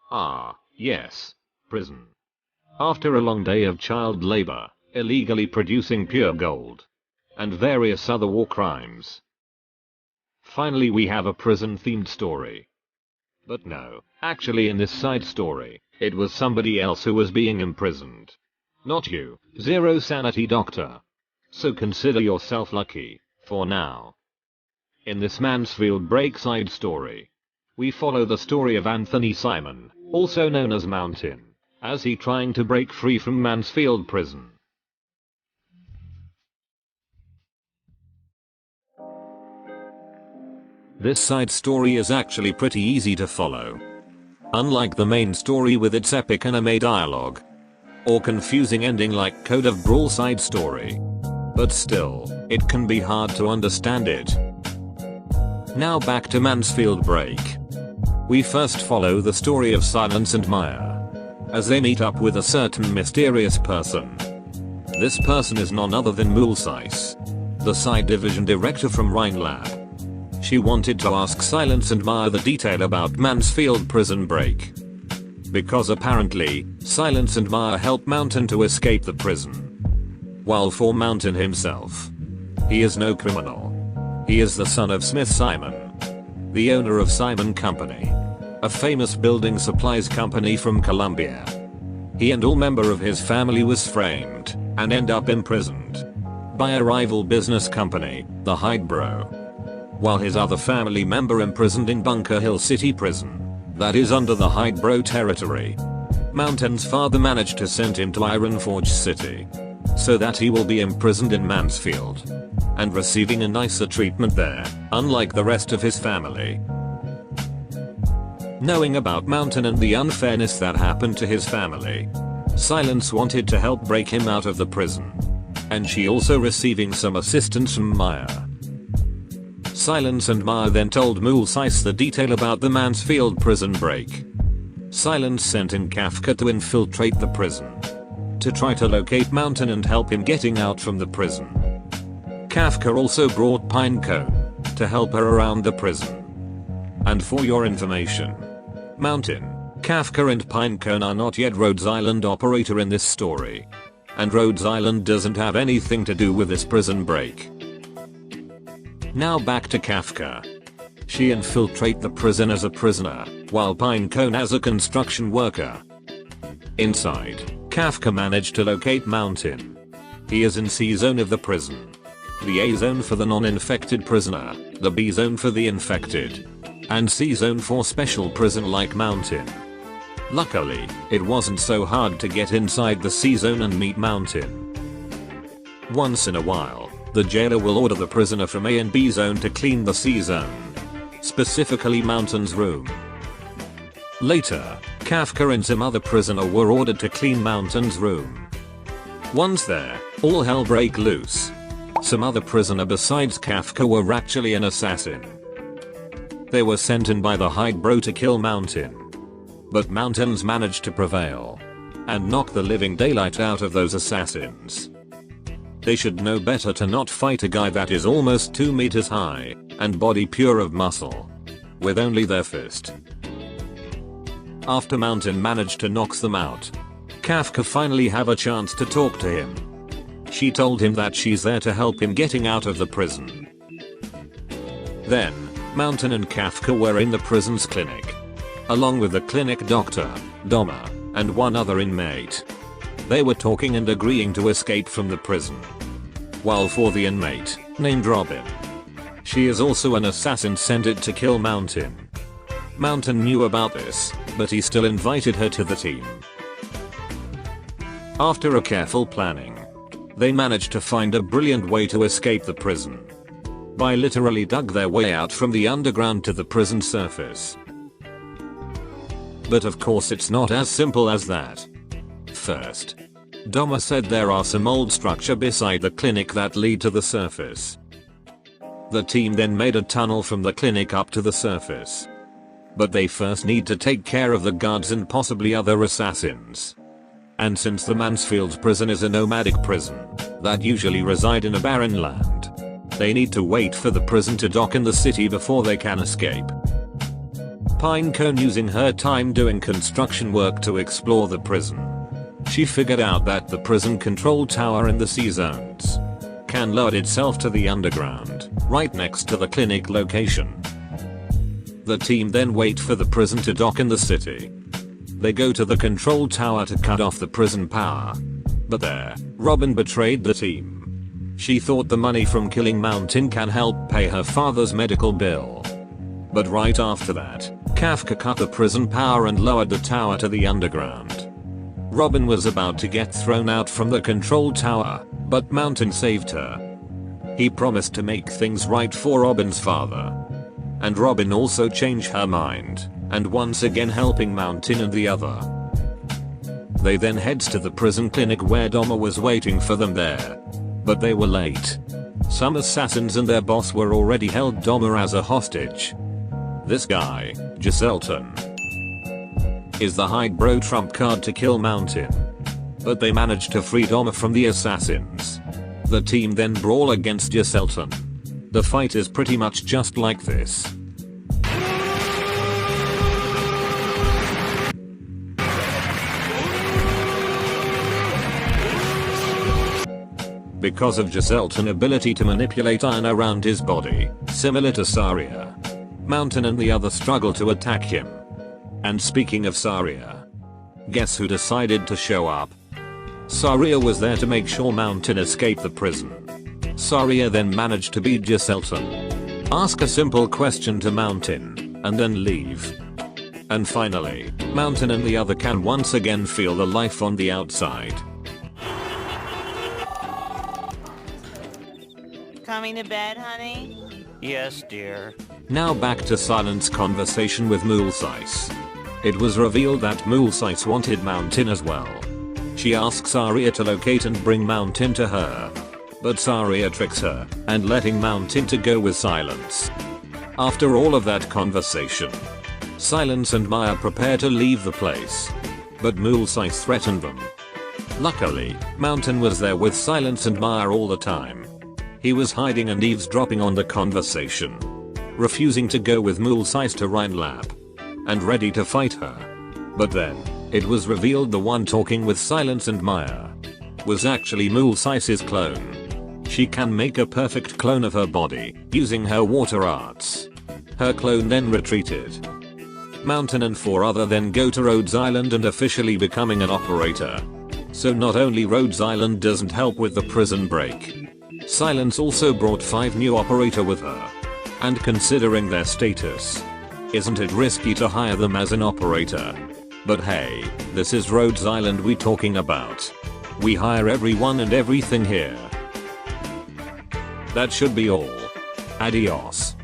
Ah, yes. Prison. After a long day of child labor, illegally producing pure gold, and various other war crimes, finally we have a prison-themed story. But no, actually in this side story, it was somebody else who was being imprisoned. Not you, Zero Sanity Doctor. So consider yourself lucky, for now. In this Mansfield Break side story, we follow the story of Anthony Simon, also known as Mountain, as he trying to break free from Mansfield prison. This side story is actually pretty easy to follow. Unlike the main story with its epic anime dialogue, or confusing ending like Code of Brawl side story. But still, it can be hard to understand it. Now back to Mansfield Break. We first follow the story of Silence and Maya, as they meet up with a certain mysterious person. This person is none other than Mulsice, the side division director from Rhinelab. She wanted to ask Silence and Maya the detail about Mansfield prison break, because apparently, Silence and Maya helped Mountain to escape the prison. While for Mountain himself, he is no criminal. He is the son of Smith Simon, the owner of Simon Company, a famous building supplies company from Colombia. He and all member of his family was framed and end up imprisoned by a rival business company, the Hydebro, while his other family member imprisoned in Bunker Hill City Prison, that is under the Hydebro territory. Mountain's father managed to send him to Ironforge City, so that he will be imprisoned in Mansfield, and receiving a nicer treatment there, unlike the rest of his family. Knowing about Mountain and the unfairness that happened to his family, Silence wanted to help break him out of the prison, and she also receiving some assistance from Maya. Silence and Maya then told Mulsice the detail about the Mansfield prison break. Silence sent in Kafka to infiltrate the prison, to try to locate Mountain and help him getting out from the prison. Kafka also brought Pinecone to help her around the prison. And for your information, Mountain, Kafka and Pinecone are not yet Rhodes Island operator in this story. And Rhodes Island doesn't have anything to do with this prison break. Now back to Kafka. She infiltrate the prison as a prisoner, while Pinecone as a construction worker. Inside, Kafka managed to locate Mountain. He is in C zone of the prison. The A zone for the non-infected prisoner, the B zone for the infected, and C zone for special prison like Mountain. Luckily, it wasn't so hard to get inside the C zone and meet Mountain. Once in a while, the jailer will order the prisoner from A and B zone to clean the C zone, specifically Mountain's room. Later, Kafka and some other prisoner were ordered to clean Mountain's room. Once there, all hell break loose. Some other prisoner besides Kafka were actually an assassin. They were sent in by the Hydebro to kill Mountain. But Mountains managed to prevail and knock the living daylight out of those assassins. They should know better to not fight a guy that is almost 2 meters high and body pure of muscle, with only their fist. After Mountain managed to knock them out, Kafka finally have a chance to talk to him. She told him that she's there to help him getting out of the prison. Then, Mountain and Kafka were in the prison's clinic, along with the clinic doctor, Doma, and one other inmate. They were talking and agreeing to escape from the prison. While for the inmate, named Robin, she is also an assassin sent it to kill Mountain. Mountain knew about this, but he still invited her to the team. After a careful planning, they managed to find a brilliant way to escape the prison, by literally dug their way out from the underground to the prison surface. But of course it's not as simple as that. First, Doma said there are some old structure beside the clinic that lead to the surface. The team then made a tunnel from the clinic up to the surface. But they first need to take care of the guards and possibly other assassins. And since the Mansfield prison is a nomadic prison that usually reside in a barren land, they need to wait for the prison to dock in the city before they can escape. Pinecone using her time doing construction work to explore the prison. She figured out that the prison control tower in the sea zones can load itself to the underground, right next to the clinic location. The team then wait for the prison to dock in the city. They go to the control tower to cut off the prison power. But there, Robin betrayed the team. She thought the money from killing Mountain can help pay her father's medical bill. But right after that, Kafka cut the prison power and lowered the tower to the underground. Robin was about to get thrown out from the control tower, but Mountain saved her. He promised to make things right for Robin's father. And Robin also changed her mind, and once again helping Mountain and the other. They then heads to the prison clinic where Dahmer was waiting for them there. But they were late. Some assassins and their boss were already held Dahmer as a hostage. This guy, Giselton, is the hide bro trump card to kill Mountain. But they managed to free Dahmer from the assassins. The team then brawl against Giselton. The fight is pretty much just like this. Because of Giselton's ability to manipulate iron around his body, similar to Saria, Mountain and the other struggle to attack him. And speaking of Saria, guess who decided to show up? Saria was there to make sure Mountain escaped the prison. Saria then managed to beat Giselton, ask a simple question to Mountain, and then leave. And finally, Mountain and the other can once again feel the life on the outside. Coming to bed, honey? Yes, dear. Now back to Silent's conversation with Mulesice. It was revealed that Mulesice wanted Mountain as well. She asks Saria to locate and bring Mountain to her. But Saria tricks her, and letting Mountain to go with Silence. After all of that conversation, Silence and Maya prepare to leave the place. But Mulesice threatened them. Luckily, Mountain was there with Silence and Maya all the time. He was hiding and eavesdropping on the conversation, refusing to go with Mulesice to Rhine Lab, and ready to fight her. But then, it was revealed the one talking with Silence and Maya was actually Mulesice's clone. She can make a perfect clone of her body, using her water arts. Her clone then retreated. Mountain and 4 other then go to Rhodes Island and officially becoming an operator. So not only Rhodes Island doesn't help with the prison break, Silence also brought 5 new operator with her. And considering their status, isn't it risky to hire them as an operator? But hey, this is Rhodes Island we talking about. We hire everyone and everything here. That should be all. Adios.